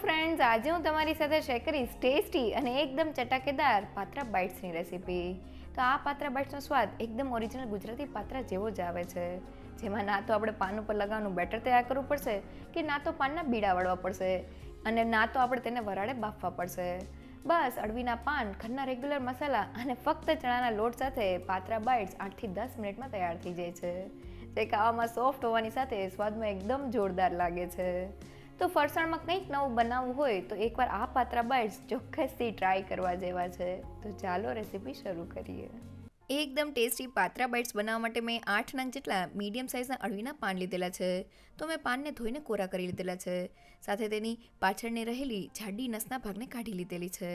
Friends, આજે હું તમારી સાથે શેર કરીશ ટેસ્ટી અને એકદમ ચટાકેદાર પાત્રા બાઇટ્સની રેસીપી. તો આ પાત્રા બાઇટ્સનો સ્વાદ એકદમ ઓરિજિનલ ગુજરાતી પાત્રા જેવો જ આવે છે, જેમાં ના તો આપણે પાન ઉપર લગાવવાનું બેટર તૈયાર કરવું પડશે કે ના તો પાનના બીડા વળવા પડશે અને ના તો આપણે તેને વરાળે બાફવા પડશે. બસ અળવીના પાન, ઘરના રેગ્યુલર મસાલા અને ફક્ત ચણાના લોટ સાથે પાત્રા બાઇટ્સ 8 થી 10 મિનિટમાં તૈયાર થઈ જાય છે, જે ખાવામાં સોફ્ટ હોવાની સાથે સ્વાદમાં એકદમ જોરદાર લાગે છે. તો ફરસાણમાં કંઈક નવું બનાવવું હોય તો એકવાર આ પાત્રા બાઇટ્સ ચોક્કસથી ટ્રાય કરવા જેવા છે. તો ચાલો રેસીપી શરૂ કરીએ. એકદમ ટેસ્ટી પાત્રા બાઇટ્સ બનાવવા માટે મેં 8 નંગ જેટલા મીડિયમ સાઇઝના અળવીના પાન લીધેલા છે. તો મેં પાનને ધોઈને કોરા કરી લીધેલા છે, સાથે તેની પાછળની રહેલી જાડી નસના ભાગને કાઢી લીધેલી છે.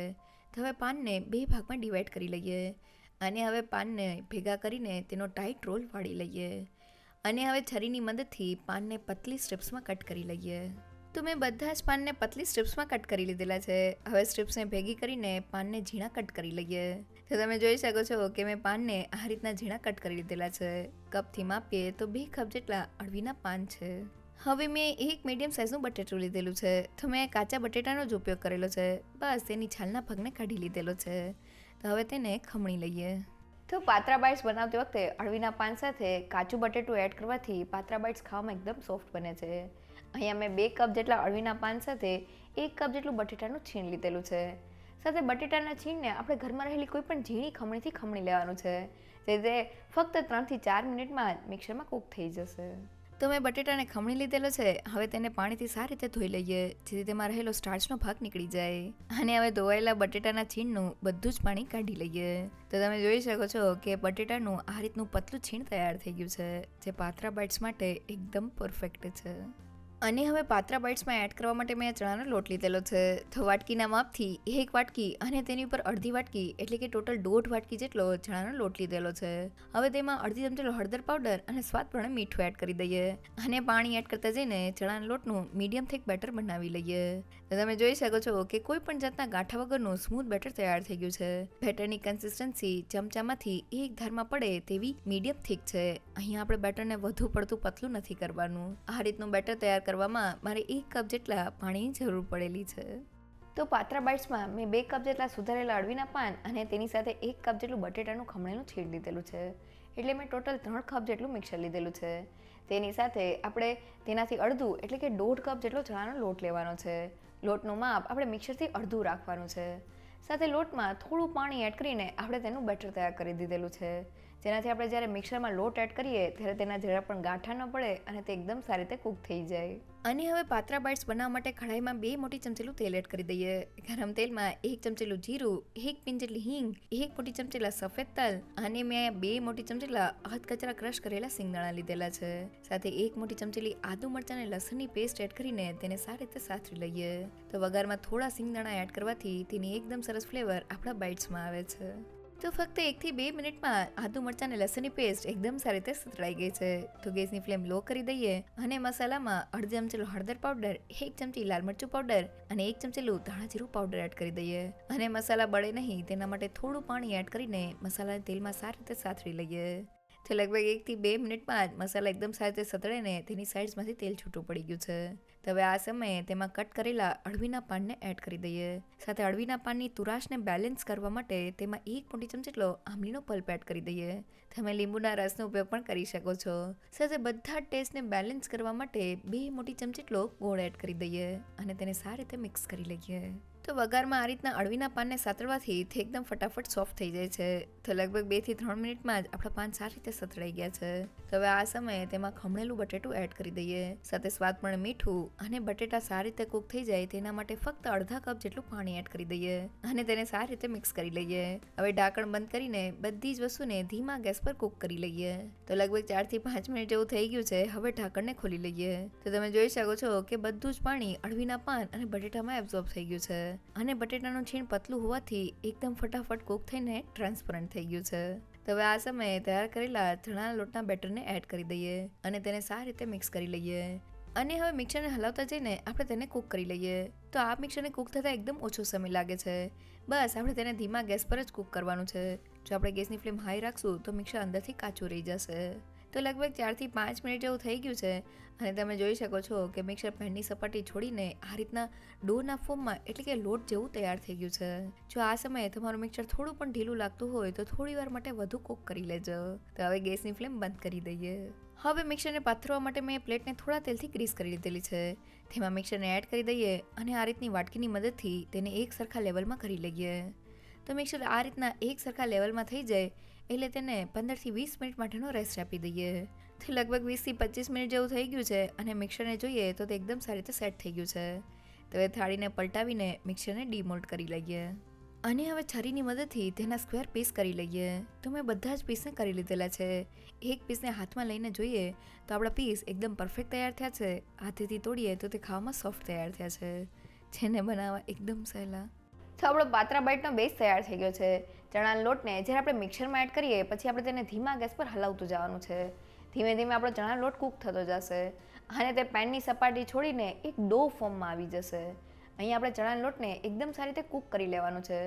તો હવે પાનને 2 ભાગમાં ડિવાઈડ કરી લઈએ અને હવે પાનને ભેગા કરીને તેનો ટાઈટ રોલ વાળી લઈએ અને હવે છરીની મદદથી પાનને પતલી સ્ટ્રીપ્સમાં કટ કરી લઈએ. તો મેં બધા જ પાનને પતલી સ્ટ્રીપ્સમાં કટ કરી લીધેલા છે. હવે સ્ટ્રીપ્સને ભેગી કરીને પાનને ઝીણા કટ કરી લઈએ. તો તમે જોઈ શકો છો કે મેં પાનને આ રીતના ઝીણા કટ કરી લીધેલા છે. કપથી માપીએ તો 2 કપ જેટલા અળવીના પાન છે. હવે મેં એક મીડિયમ સાઇઝનું બટેટું લીધેલું છે. તો મેં કાચા બટેટાનો જ ઉપયોગ કરેલો છે. બસ તેની છાલના ભાગને કાઢી લીધેલો છે. તો હવે તેને ખમણી લઈએ. તો પાત્રા બાઇટ્સ બનાવતી વખતે અળવીના પાન સાથે કાચું બટેટું એડ કરવાથી પાત્રા બાઇટ્સ ખાવામાં એકદમ સોફ્ટ બને છે. અહીંયા મેં 2 કપ જેટલા અળવીના પાન સાથે 1 કપ જેટલું બટેટાનું છીણ લીધેલું છે. સાથે બટેટાના છીણને આપણે ઘરમાં રહેલી કોઈ પણ ઝીણી ખમણીથી ખમણી લેવાનું છે, જે ફક્ત 3 થી 4 મિનિટમાં જ મિક્સરમાં કૂક થઈ જશે. તો મેં બટેટાને ખમણી લીધેલો છે. હવે તેને પાણીથી સારી રીતે ધોઈ લઈએ, જેથી તેમાં રહેલો સ્ટાર્ચનો ભાગ નીકળી જાય. અને હવે ધોવાયેલા બટેટાના છીણનું બધું જ પાણી કાઢી લઈએ. તો તમે જોઈ શકો છો કે બટેટાનું આ રીતનું પતલું છીણ તૈયાર થઈ ગયું છે, જે પાત્રા બાઇટ્સ માટે એકદમ પરફેક્ટ છે. અને હવે પાત્રા બાઇટ્સમાં એડ કરવા માટે મેં ચણાનો લોટ લીધેલો છે. તો વાટકીના માપથી 1 વાટકી અને તેની ઉપર અડધી વાટકી એટલે કે ટોટલ 1.5 વાટકી જેટલો ચણાનો લોટ લીધેલો છે. હવે તેમાં અડધી ચમચી હળદર પાવડર અને સ્વાદ પ્રમાણે મીઠું એડ કરી દઈએ અને પાણી એડ કરતા જઈને ચણાના લોટનું મીડિયમ થીક બેટર બનાવી લઈએ. તો તમે જોઈ શકો છો કે કોઈ પણ જાતના ગાંઠા વગરનું સ્મૂથ બેટર તૈયાર થઈ ગયું છે. બેટરની કન્સિસ્ટન્સી ચમચામાંથી એક ધારમાં પડે તેવી મીડિયમ થીક છે. અહીંયા આપણે બેટરને વધુ પડતું પતલું નથી કરવાનું. આ રીતનું બેટર તૈયાર કરવામાં મારે 1 કપ જેટલા પાણીની જરૂર પડેલી છે. તો પાત્રા બાઇટ્સમાં મેં 2 કપ જેટલા સુધારેલા અળવીના પાન અને તેની સાથે 1 કપ જેટલું બટેટાનું ખમણેલું છીણ લીધેલું છે, એટલે મેં ટોટલ 3 કપ જેટલું મિક્સર લીધેલું છે. તેની સાથે આપણે તેનાથી અડધું એટલે કે 1.5 કપ જેટલો ચણાનો લોટ લેવાનો છે. લોટનું માપ આપણે મિક્સરથી અડધું રાખવાનું છે. સાથે લોટમાં થોડું પાણી એડ કરીને આપણે તેનું બેટર તૈયાર કરી દીધેલું છે, જેનાથી આપણે જ્યારે મિક્સરમાં લોટ એડ કરીએ ત્યારે તેના જરા પણ ગાંઠા ન પડે અને તે એકદમ સારી રીતે કૂક થઈ જાય. અને હવે પાત્રા બાઇટ્સ બનાવવા માટે કઢાઈમાં 2 મોટી ચમચીલું તેલ એડ કરી દઈએ. ગરમ તેલમાં 1 ચમચીલું જીરું, 1 પિંચ જેટલી હિંગ, 1 મોટી ચમચીલા સફેદ તલ અને મેં 2 મોટી ચમચીલા અધકચરા ક્રશ કરેલા સિંગદાણા લીધેલા છે. સાથે 1 મોટી ચમચીલી આદુ મરચાં અને લસણની પેસ્ટ એડ કરીને તેને સારી રીતે સાતરી લઈએ. તો વઘારમાં થોડા સિંગદાણા એડ કરવાથી તેની એકદમ સરસ ફ્લેવર આપણા બાઇટ્સમાં આવે છે. તો ફક્ત 1 થી 2 મિનિટમાં આદુ મરચાં અને લસણની પેસ્ટ એકદમ સારી રીતે સતળાઈ ગઈ છે. તો ગેસની ફ્લેમ લો કરી દઈએ અને મસાલામાં અડધી ચમચીલો હળદર પાવડર, 1 ચમચી લાલ મરચું પાવડર અને 1 ચમચીલું ધાણા જીરું પાવડર એડ કરી દઈએ. અને મસાલા બળે નહીં તેના માટે થોડું પાણી એડ કરીને મસાલાને તેલમાં સારી રીતે સાતળી લઈએ. તો લગભગ 1 થી 2 મિનિટમાં જ મસાલા એકદમ સારી રીતે સતળીને તેની સાઇડ્સમાંથી તેલ છૂટું પડી ગયું છે. તો હવે આ સમયે તેમાં કટ કરેલા અળવીના પાનને એડ કરી દઈએ. સાથે અળવીના પાનની તુરાશને બેલેન્સ કરવા માટે તેમાં 1 મોટી ચમચી જેટલો આમલીનો પલ્પ એડ કરી દઈએ. તમે લીંબુના રસનો ઉપયોગ પણ કરી શકો છો. સાથે બધા ટેસ્ટને બેલેન્સ કરવા માટે 2 મોટી ચમચી જેટલો ગોળ એડ કરી દઈએ અને તેને સારી રીતે મિક્સ કરી લઈએ. તો વઘારમાં આ રીતના અળવીના પાનને સાતળવાથી તે એકદમ ફટાફટ સોફ્ટ થઈ જાય છે. તો લગભગ 2 થી 3 મિનિટમાં જ આપણા પાન સારી રીતે સતળાઈ ગયા છે. તો હવે આ સમયે તેમાં ખમણેલું બટેટું એડ કરી દઈએ. સાથે સ્વાદ પ્રમાણે મીઠું અને બટેટા સારી રીતે કૂક થઈ જાય તેના માટે ફક્ત અડધા કપ જેટલું પાણી એડ કરી દઈએ અને તેને સારી રીતે મિક્સ કરી લઈએ. હવે ઢાંકણ બંધ કરીને બધી જ વસ્તુને ધીમા ગેસ પર કૂક કરી લઈએ. તો લગભગ 4 થી 5 મિનિટ જેવું થઈ ગયું છે. હવે ઢાંકણને ખોલી લઈએ. તો તમે જોઈ શકો છો કે બધું જ પાણી અળવીના પાન અને બટેટામાં એબ્ઝોર્બ થઈ ગયું છે અને બટેટાનું છીણ પતલું હોવાથી એકદમ ફટાફટ કૂક થઈને ટ્રાન્સપરન્ટ થઈ ગયું છે. તો હવે આ સમયે તૈયાર કરેલા ચણાના લોટના બેટરને એડ કરી દઈએ અને તેને સારી રીતે મિક્સ કરી લઈએ. અને હવે મિક્સરને હલાવતા જઈને આપણે તેને કૂક કરી લઈએ. તો આ મિક્સરને કૂક થતાં એકદમ ઓછો સમય લાગે છે. બસ આપણે તેને ધીમા ગેસ પર જ કૂક કરવાનું છે. જો આપણે ગેસની ફ્લેમ હાઈ રાખશું તો મિક્સર અંદરથી કાચું રહી જશે. તો લગભગ 4 થી 5 મિનિટ જેવું થઈ ગયું છે અને તમે જોઈ શકો છો કે મિક્સર પેનની સપાટી છોડીને આ રીતના ડોના ફોર્મમાં એટલે કે લોટ જેવું તૈયાર થઈ ગયું છે. જો આ સમયે તમારું મિક્સર થોડું પણ ઢીલું લાગતું હોય તો થોડી વાર માટે વધુ કૂક કરી લેજો. તો હવે ગેસની ફ્લેમ બંધ કરી દઈએ. હવે મિક્સરને પાથરવા માટે મેં પ્લેટને થોડા તેલથી ગ્રીસ કરી લીધેલી છે. તેમાં મિક્સરને એડ કરી દઈએ અને આ રીતની વાટકીની મદદથી તેને એક સરખા લેવલમાં કરી લઈએ. તો મિક્સર આ રીતના એક સરખા લેવલમાં થઈ જાય એટલે તેને 15 થી 20 મિનિટ માટેનો રેસ્ટ આપી દઈએ. તો લગભગ 20 થી 25 મિનિટ જેવું થઈ ગયું છે અને મિક્સરને જોઈએ તો તે એકદમ સારી રીતે સેટ થઈ ગયું છે. તો હવે થાળીને પલટાવીને મિક્સરને ડીમોલ્ડ કરી લઈએ અને હવે છરીની મદદથી તેના સ્ક્વેર પીસ કરી લઈએ. તો મેં બધા જ પીસને કરી લીધેલા છે. એક પીસને હાથમાં લઈને જોઈએ તો આપણા પીસ એકદમ પરફેક્ટ તૈયાર થયા છે. હાથેથી તોડીએ તો તે ખાવામાં સોફ્ટ તૈયાર થયા છે, જેને બનાવવા એકદમ સહેલા. તો આપણો પાત્રા બાઈટનો બેઝ તૈયાર થઈ ગયો છે. ચણાના લોટને જ્યારે આપણે મિક્સરમાં એડ કરીએ પછી આપણે તેને ધીમા ગેસ પર હલાવતું જવાનું છે. ધીમે ધીમે આપણો ચણાનો લોટ કૂક થતો જશે અને તે પેનની સપાટી છોડીને એક ડો ફોર્મમાં આવી જશે. અહીં આપણે ચણાના લોટને એકદમ સારી રીતે કૂક કરી લેવાનું છે.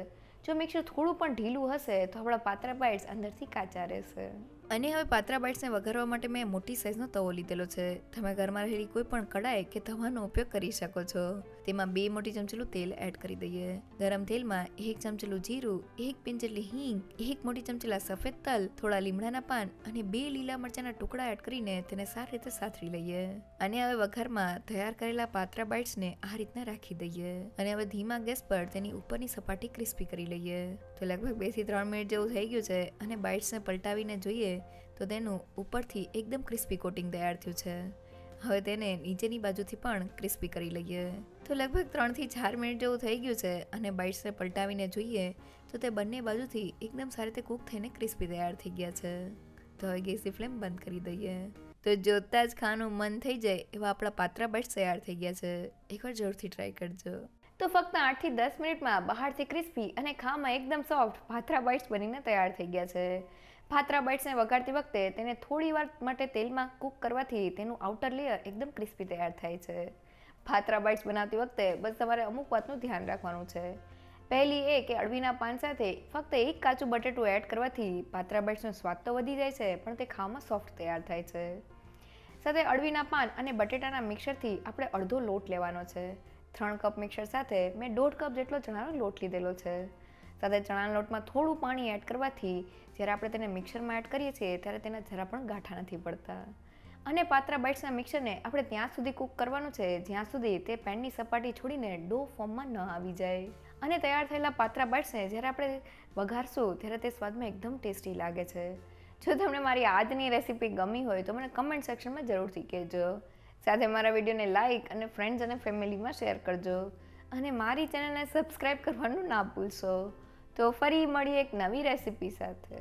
જો મિક્સર થોડું પણ ઢીલું હશે તો આપણા પાત્રા બાઇટ્સ અંદરથી કાચા રહેશે. અને હવે પાત્રા બાઇટ્સને વઘારવા માટે મેં મોટી સાઇઝનો તવો લીધેલો છે. તમે ઘરમાં રહેલી કોઈ પણ કડાઈ કે તવાનો ઉપયોગ કરી શકો છો. તેમાં 2 મોટી ચમચીલું તેલ એડ કરી દઈએ. ગરમ તેલમાં 1 ચમચીલું જીરું, 1 પિંચ જેટલી હિંગ, 1 મોટી ચમચીલા સફેદ તલ, થોડા લીમડાના પાન અને 2 લીલા મરચાના ટુકડા એડ કરીને તેને સારી રીતે સાતરી લઈએ. અને હવે વઘારમાં તૈયાર કરેલા પાત્રા બાઇટ્સને આ રીતના રાખી દઈએ અને હવે ધીમા ગેસ પર તેની ઉપરની સપાટી ક્રિસ્પી કરી લઈએ. તો લગભગ 2 થી 3 મિનિટ જેવું થઈ ગયું છે અને બાઇટ્સને પલટાવીને જોઈએ તો તેનું ઉપરથી એકદમ ક્રિસ્પી કોટિંગ તૈયાર થયું છે. હવે તેને નીચેની બાજુથી પણ ક્રિસ્પી કરી લઈએ. તો લગભગ 3 થી 4 મિનિટ જેવું થઈ ગયું છે અને બાઇટ્સને પલટાવીને જોઈએ તો તે બંને બાજુથી એકદમ સારી રીતે કૂક થઈને ક્રિસ્પી તૈયાર થઈ ગયા છે. તો હવે ગેસની ફ્લેમ બંધ કરી દઈએ. તો જોતાં જ ખાવાનું મન થઈ જાય એવા આપણા પાત્રા બાઇટ્સ તૈયાર થઈ ગયા છે. એકવાર જરૂરથી ટ્રાય કરજો. તો ફક્ત 8 થી 10 મિનિટમાં બહારથી ક્રિસ્પી અને ખાવામાં એકદમ સોફ્ટ પાત્રા બાઇટ્સ બનીને તૈયાર થઈ ગયા છે. પાત્રા બાઇટ્સને વઘારતી વખતે તેને થોડી વાર માટે તેલમાં કૂક કરવાથી તેનું આઉટર લેયર એકદમ ક્રિસ્પી તૈયાર થાય છે. પાત્રા બાઇટ્સ બનાવતી વખતે બસ તમારે અમુક વાતનું ધ્યાન રાખવાનું છે. પહેલી એ કે અળવીના પાન સાથે ફક્ત 1 કાચું બટેટું એડ કરવાથી પાત્રા બાઇટ્સનો સ્વાદ તો વધી જાય છે પણ તે ખાવામાં સોફ્ટ તૈયાર થાય છે. સાથે અળવીના પાન અને બટેટાના મિક્સરથી આપણે અડધો લોટ લેવાનો છે. 3 કપ મિક્સર સાથે મેં 1.5 કપ જેટલો ચણાનો લોટ લીધેલો છે. સાથે ચણાના લોટમાં થોડું પાણી એડ કરવાથી જ્યારે આપણે તેને મિક્સરમાં એડ કરીએ છીએ ત્યારે તેના જરા પણ ગાંઠા નથી પડતા. અને પાત્રા બાઇટ્સના મિક્સરને આપણે ત્યાં સુધી કૂક કરવાનું છે જ્યાં સુધી તે પેનની સપાટી છોડીને ડો ફોર્મમાં ન આવી જાય. અને તૈયાર થયેલા પાત્રા બાઇટ્સને જ્યારે આપણે વઘારશું ત્યારે તે સ્વાદમાં એકદમ ટેસ્ટી લાગે છે. જો તમને મારી આજની રેસીપી ગમી હોય તો મને કમેન્ટ સેક્શનમાં જરૂરથી કહેજો. સાથે મારા વિડીયોને લાઇક અને ફ્રેન્ડ્સ અને ફેમિલીમાં શેર કરજો અને મારી ચેનલને સબસ્ક્રાઈબ કરવાનું ના ભૂલશો. તો ફરી મળીએ એક નવી રેસીપી સાથે.